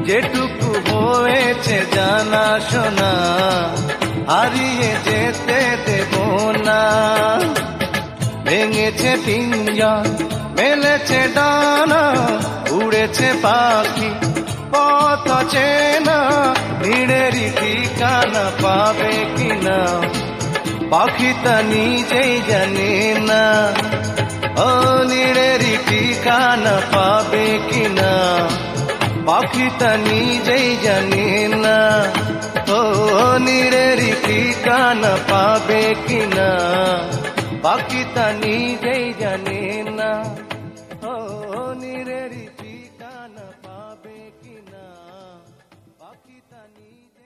যেটুকু হয়েছে জানা শোনা হারিয়ে যেতে দেব না। ভেঙেছে পিঞ্জর, মেলেছে ডানা, উড়েছে পাখি পথ চেনা, ভিড়েরই ঠিকানা পাবে কিনা পাখি তা নিজেই জানে না। ও নীড়েরই ঠিকানা পাবে কিনা পাখি তা নিজেই জানে না। ও নীড়েরই ঠিকানা পাবে কিনা পাখি তা নিজেই জানে না। ও নীড়েরই ঠিকানা পাবে কিনা পাখি তা নিজেই